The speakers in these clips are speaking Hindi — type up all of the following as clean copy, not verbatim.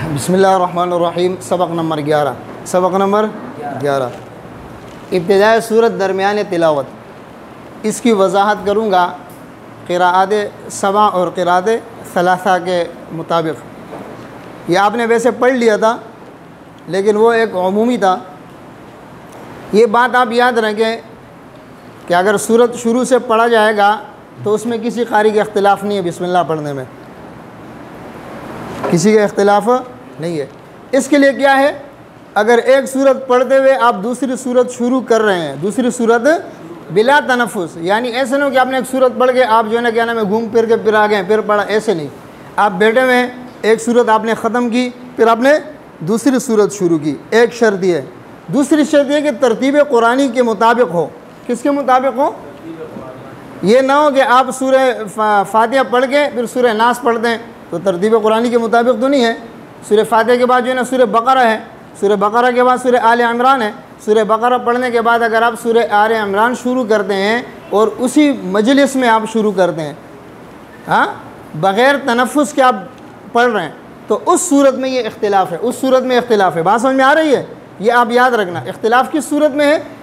बिस्मिल्लाहिर्रहमानिर्रहीम। सबक नंबर 11। सबक नंबर 11 इब्तिदाई सूरत दरमियान तिलावत। इसकी वजाहत करूँगा क़िराअत सबा और क़िराअत सलासा के मुताबिक। ये आपने वैसे पढ़ लिया था लेकिन वो एक अमूमी था। ये बात आप याद रखें कि अगर सूरत शुरू से पढ़ा जाएगा तो उसमें किसी कारी का इख्तिलाफ़ नहीं है। बिस्मिल्लाह पढ़ने में किसी का इख्तिलाफ़ नहीं है। इसके लिए क्या है, अगर एक सूरत पढ़ते हुए आप दूसरी सूरत शुरू कर रहे हैं, दूसरी सूरत बिला तनफ़ुस, यानी ऐसे नहीं कि आपने एक सूरत पढ़ के आप जो है ना क्या नाम है घूम फिर के फिर आ गए फिर पढ़ा, ऐसे नहीं। आप बैठे में एक सूरत आपने ख़त्म की फिर आपने दूसरी सूरत शुरू की। एक शर्त ये है। दूसरी शर्त यह कि तरतीब कुरानी के मुताबिक हो। किसके मुताबिक हो? ये ना हो कि आप सूरह फातिहा पढ़ के फिर सूरह नास पढ़ते हैं तो तरतीब कुरानी के मुताबिक तो नहीं है। सूरह फातिहा के बाद जो है ना सूरह बकरा है, सूरह बकरा के बाद सूरह आले इमरान है। सूरह बकरा पढ़ने के बाद अगर आप सूरह आले इमरान शुरू करते हैं और उसी मजलिस में आप शुरू करते हैं, हाँ, बग़ैर तनफ़ुस के आप पढ़ रहे हैं, तो उस सूरत में ये इख्तिलाफ़ है। उस सूरत में इख्तिलाफ़ है। बात समझ में आ रही है? ये आप याद रखना। इख्तिलाफ़ किस सूरत में है?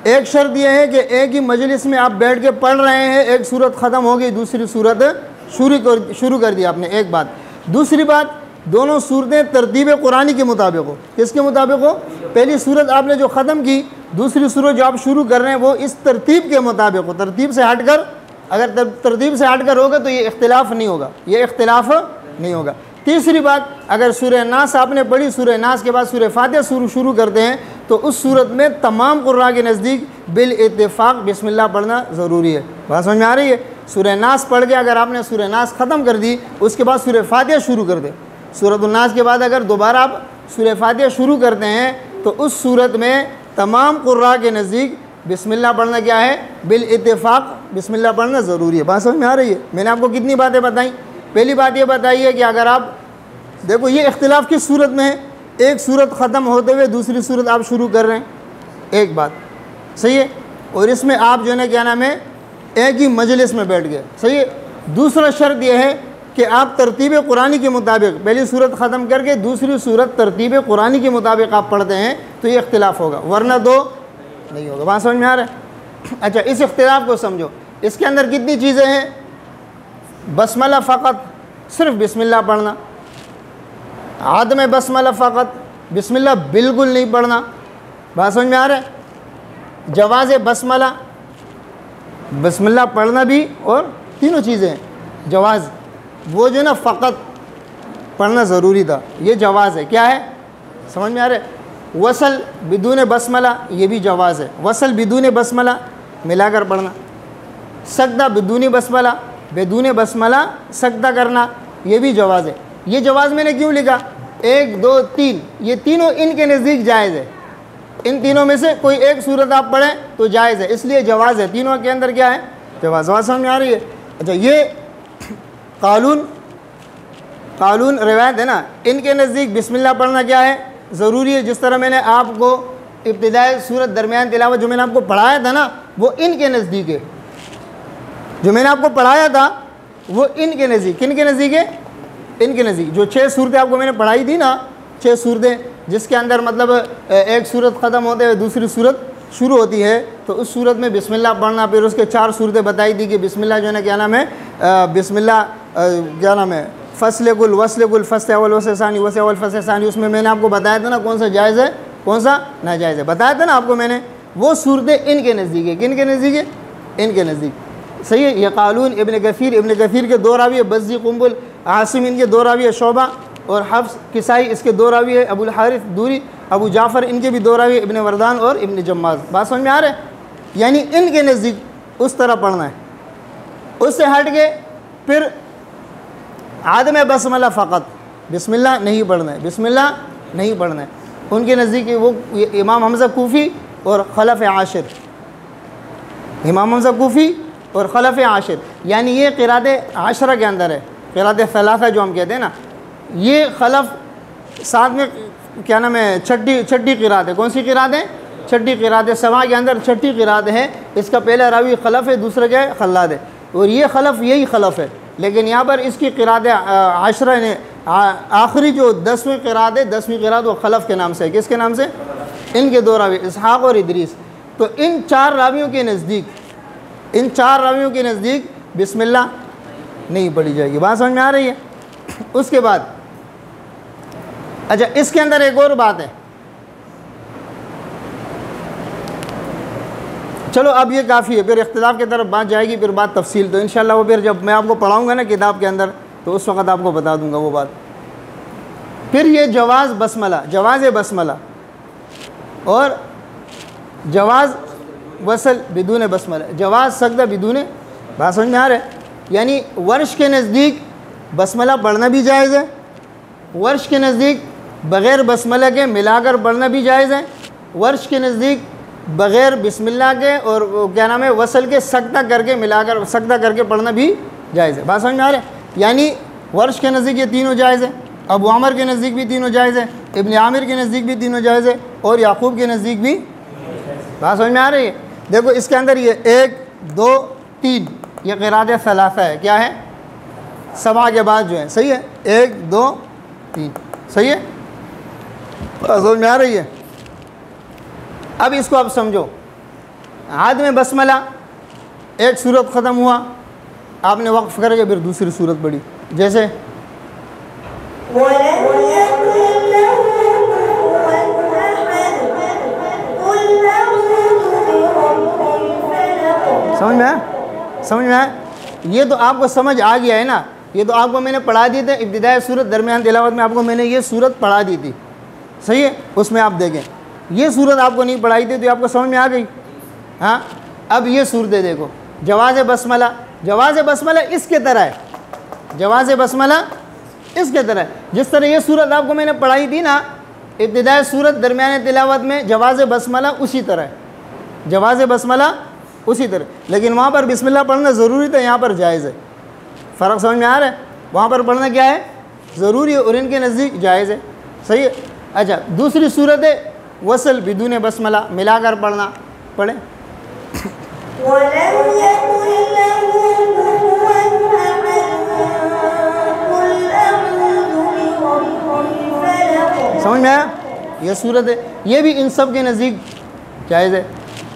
एक शर्त यह है कि एक ही मजलिस में आप बैठ के पढ़ रहे हैं, एक सूरत ख़त्म हो गई दूसरी सूरत शुरू कर दी आपने, एक बात। दूसरी बात, दोनों सूरतें तरतीब कुरानी के मुताबिक हो। किसके मुताबिक हो? पहली सूरत आपने जो ख़त्म की, दूसरी सूरत जो आप शुरू कर रहे हैं वो इस तरतीब के मुताबिक हो। तरतीब से हटकर, अगर तरतीब से हटकर होगा तो ये इख्तिलाफ़ नहीं होगा, ये इख्तिलाफ़ नहीं होगा। तीसरी बात, अगर सूरह नास आपने पढ़ी, सूरह नास के बाद सूरह फातिहा शुरू करते हैं तो उस सूरत में तमाम कुर्रा के नज़दीक बिल इत्तिफ़ाक़ बिस्मिल्लाह पढ़ना ज़रूरी है। बात समझ में आ रही है? सूरह नास पढ़ के अगर आपने सूरह नास ख़त्म कर दी, उसके बाद सूरह फातिहा शुरू कर दे, सूरत नास के बाद अगर दोबारा आप सूरह फातिहा शुरू करते हैं तो उस सूरत में तमाम कुर्रा के नज़दीक बिस्मिल्लाह पढ़ना क्या है? बिल इत्तिफ़ाक़ बिस्मिल्लाह पढ़ना ज़रूरी है। बात समझ में आ रही है? मैंने आपको कितनी बातें बताई। पहली बात ये बताई है कि अगर आप देखो ये इख्तिलाफ़ किस सूरत में है, एक सूरत ख़त्म होते हुए दूसरी सूरत आप शुरू कर रहे हैं, एक बात सही है, और इसमें आप जो है ना क्या नाम है एक ही मजलिस में बैठ गए, सही है। दूसरा शर्त यह है कि आप तरतीब कुरानी के मुताबिक पहली सूरत ख़त्म करके दूसरी सूरत तरतीब कुरानी के मुताबिक आप पढ़ते हैं तो ये इख्तिलाफ़ होगा, वरना दो नहीं होगा। बात समझ में आ रहा है? अच्छा, इस इख्तिलाफ़ को समझो। इसके अंदर कितनी चीज़ें हैं? बसमला फ़कत, सिर्फ बिस्मिल्लाह पढ़ना। आदम बसमला फ़कत, बिस्मिल्लाह बिल्कुल नहीं पढ़ना। बात समझ में आ रहा है? जवाज़ बसमला, बिस्मिल्लाह पढ़ना भी, और तीनों चीज़ें हैं। जवाज़ वो जो ना फ़कत पढ़ना ज़रूरी था, ये जवाज़ है। क्या है? समझ में आ रहा है? वसल बिदून बसमला, ये भी जवाज़ है। वसल बिदून बसमला मिलाकर पढ़ना। सजदा बिदून बसमला, बिदून बसमला सजदा करना, ये भी जवाज़ है। ये जवाज़ मैंने क्यों लिखा? 1 2 3, ये तीनों इनके नज़दीक जायज़ है। इन तीनों में से कोई एक सूरत आप पढ़ें तो जायज़ है, इसलिए जवाज़ है। तीनों के अंदर क्या है? जवाज़। बात समझ में आ रही है? अच्छा, ये कानून रिवायत है ना, इनके नज़दीक बिस्मिल्लाह पढ़ना क्या है? ज़रूरी है। जिस तरह मैंने आपको इब्तिदाई सूरत दरमियान तिलावत जो मैंने आपको पढ़ाया था ना, वो इनके नज़दीक है। जो मैंने आपको पढ़ाया था वो इनके नज़दीक, किन के नज़दीक है? इनके नज़दीक। जो 6 सूरतें आपको मैंने पढ़ाई थी ना, 6 सूरतें, जिसके अंदर मतलब एक सूरत ख़त्म होते हुए दूसरी सूरत शुरू होती है, तो उस सूरत में बिस्मिल्लाह पढ़ना। फिर उसके 4 सूरतें बताई थी कि बिस्मिल्लाह जो है ना क्या नाम है, बिस्मिल्लाह क्या नाम है, फ़स्ल कुल वस्ल कुल फ़स्ल अव्वल वस्ल सानी वस्ल अव्वल फ़स्ल सानी। उसमें मैंने आपको बताया था ना कौन सा जायज़ है कौन सा नाजायज़ है, बताया था ना आपको मैंने। वो सूरतें इनके नज़दीक है। किन के नज़दीक है? इनके नज़दीक, सही है। ये कालून इब्न कसीर के 2 रावी है, बज़्ज़ी कुंबुल आसिम इनके 2 रावी है, शोबा और हफ्स किसाई इसके 2 रावी है, अबुल हारिस दूरी अबू जाफ़र इनके भी 2 रावी है, इब्न वरदान और इब्न जम्माज। बात समझ में आ रहा है? यानी इनके नज़दीक उस तरह पढ़ना है। उससे हट के फिर आदम बसमला फ़कत, बिस्मिल्लाह नहीं पढ़ना है, बिस्मिल्लाह नहीं पढ़ना है। उनके नज़दीक वो इमाम हमज़ा कूफ़ी और खलफ़ आशिर, इमाम हमज़ा कूफ़ी और खलफ़ आशिर, यानी ये क़िराअत आशरा के अंदर है। क़िराअत सलासा जो हम कहते हैं ना, ये खलफ़ साथ में क्या नाम है छठी क़िराअत है। कौन सी क़िराअत है? छठी क़िराअत है। समा के अंदर छठी क़िराअत है। इसका पहला रावी खलफ़ है, दूसरा क्या है? खल्लाद है। और ये खलफ़ यही खलफ़ है, लेकिन यहाँ पर इसकी क़िराअत आशरा ने आखिरी जो 10वीं क़िरात है, 10वीं क़िरात वो खलफ के नाम से है। किसके नाम से? इनके दो रावी इसहाक़ और इदरीस। तो इन चार रावियों के नज़दीक बिस्मिल्लाह नहीं पढ़ी जाएगी। बात समझ में आ रही है? उसके बाद अच्छा, इसके अंदर एक और बात है। चलो अब ये काफ़ी है, फिर इख्तिलाफ की तरफ बात जाएगी, फिर बात तफसील तो इंशाअल्लाह वो फिर जब मैं आपको पढ़ाऊँगा ना किताब के अंदर तो उस वक़्त आपको बता दूँगा वो बात। फिर ये जवाज़ बसमला और जवाज़ वसल बिदून बसमला, जवाज़ सजदा बिदून। बात समझ में आ रहा है? यानी वर्श के नज़दीक बसमला पढ़ना भी जायज़ है, वर्श के नज़दीक बग़ैर बसमला के मिलाकर पढ़ना भी जायज़ है, वर्श के नज़दीक बग़ैर बिस्मिल्लाह के और क्या नाम है वसल के सजदा करके मिलाकर सजदा करके पढ़ना भी जायज़ है। बात समझ में आ रहा है? यानी वर्श के नज़दीक ये तीनों जायज़ है, अबू आमिर के नज़दीक भी तीनों जायज़ है, इब्न आमिर के नज़दीक भी तीनों जायज़ है और याकूब के नज़दीक भी। बात समझ में आ रही है? देखो इसके अंदर ये 1 2 3 ये क़िरात सलासा है। क्या है? सबा के बाद जो है, सही है? 1 2 3 सही है? समझ में आ रही है? अब इसको आप समझो। आद में बसमला, एक सूरत ख़त्म हुआ, आपने वक्फ़ करके फिर दूसरी सूरत पढ़ी, जैसे समझ में आया? ये तो आपको समझ आ गया है ना? ये तो आपको मैंने पढ़ा दी थी इब्तिदाई सूरत, दरमियान तिलावत में आपको मैंने ये सूरत पढ़ा दी थी, सही है? उसमें आप देखें ये सूरत आपको नहीं पढ़ाई थी तो आपको समझ में आ गई। हाँ, अब ये सूरतें देखो, जवाज़ बसमला इसके तरह है, जवाज़ बसमला इसके तरह है। जिस तरह ये सूरत आपको मैंने पढ़ाई थी ना इब्तिदाई सूरत दरमियान तिलावत में, जवाज़ बसमला उसी तरह है, जवाज़ बसमला उसी तरह। लेकिन वहाँ पर बिस्मिल्लाह पढ़ना ज़रूरी था, यहाँ पर जायज़ है। फ़र्क समझ में आ रहा है? वहाँ पर पढ़ना क्या है? ज़रूरी है और इनके नज़दीक जायज़ है, सही है? अच्छा, दूसरी सूरत है वसल बिदून बसमला, मिलाकर पढ़ना, पढ़ें। समझ में आया? यह सूरत है, ये भी इन सब के नज़दीक जायज़ है।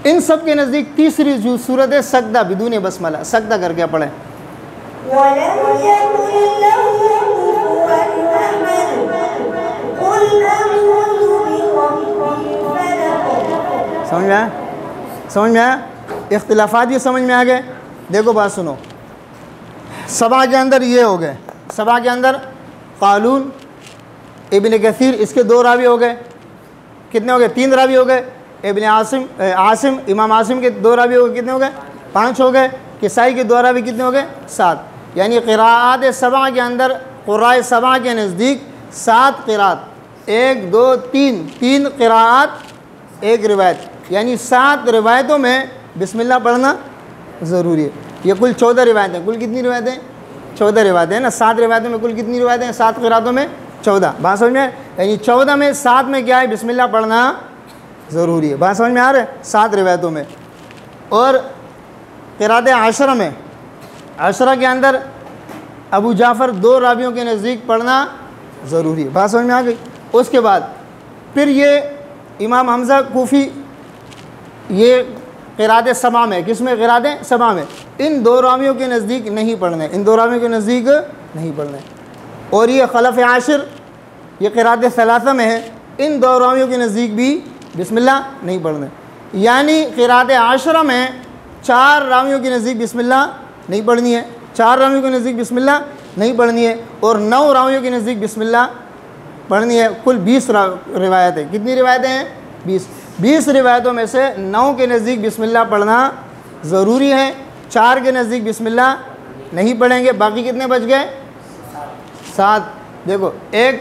इन सब के नज़दीक तीसरी जो सूरत है सजदा बिदून बसमला, सजदा करके पढ़ें। समझ में आया? इख्तिलाफात भी समझ में आ गए। देखो बात सुनो, सबा के अंदर ये हो गए, सबा के अंदर कालून इब्न कसीर, इसके 2 रावी हो गए। कितने हो गए? 3 रावी हो गए। इब्न आसिम इमाम आसिम के 2 रावी हो गए, कितने हो गए? 5 हो गए। किसाई के 2 रावी कितने हो गए? 7। यानी क़िराअत सबा के अंदर क़ुराए सबा के नज़दीक 7 क़िराअत, 1 2 3 क़िराअत, 1 रिवायत, यानी 7 रिवायतों में बिस्मिल्लाह पढ़ना ज़रूरी है। ये कुल 14 रिवायतें, कुल कितनी रिवायतें? 14 रिवायतें ना। 7 रिवायतों में कुल कितनी रिवायतें? 7 क़िराअतों में 14। बात समझ में? यानी 14 में 7 में क्या है? बिस्मिल्लाह पढ़ना ज़रूरी है। बात समझ में आ रहा है? 7 रिवायतों में। और क़िराअत आशरा में, आशरा के अंदर अबू जाफ़र 2 रावियों के नज़दीक पढ़ना ज़रूरी है। बात समझ में आ गई? उसके बाद फिर ये इमाम हमज़ा कूफ़ी, ये क़िराअत सबा में, किसमें? क़िराअत सबा में इन 2 रावियों के नज़दीक नहीं पढ़ने, इन 2 रावियों के नज़दीक नहीं पढ़ने। और ये खलफ़ आशिर, ये क़िराअत सलासा में है, इन 2 रावियों के नज़दीक भी बिस्मिल्लाह नहीं पढ़ने। यानी क़िराअत आशरा में 4 रावियों के नज़दीक बिस्मिल्लाह नहीं पढ़नी है, 4 रावियों के नज़दीक बिस्मिल्लाह नहीं पढ़नी है, और 9 रावियों के नज़दीक बिस्मिल्लाह पढ़नी है। कुल 20 रिवायतें, कितनी रिवायतें हैं? 20 रिवायतों में से 9 के नज़दीक बिस्मिल्लाह पढ़ना ज़रूरी है, 4 के नज़दीक बिस्मिल्लाह नहीं पढ़ेंगे। बाकी कितने बच गए? 7। देखो 1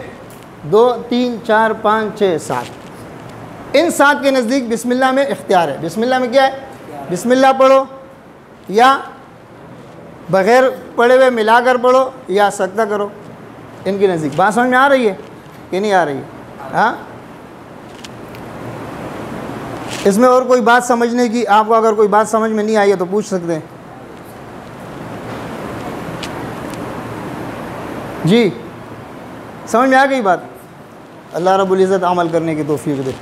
2 3 4 5 6 7, इन 7 के नज़दीक बिस्मिल्लाह में इख्तियार है। बिस्मिल्लाह में क्या है? बिस्मिल्लाह पढ़ो या बग़ैर पढ़े हुए मिलाकर पढ़ो या सजदा करो, इनके नज़दीक। बात समझ में आ रही है कि नहीं आ रही है? हाँ, इसमें और कोई बात समझने की, आपको अगर कोई बात समझ में नहीं आई है तो पूछ सकते हैं। जी समझ में आ गई बात? अल्लाह रब्बुल इज़्ज़त अमल करने की तौफीक दे।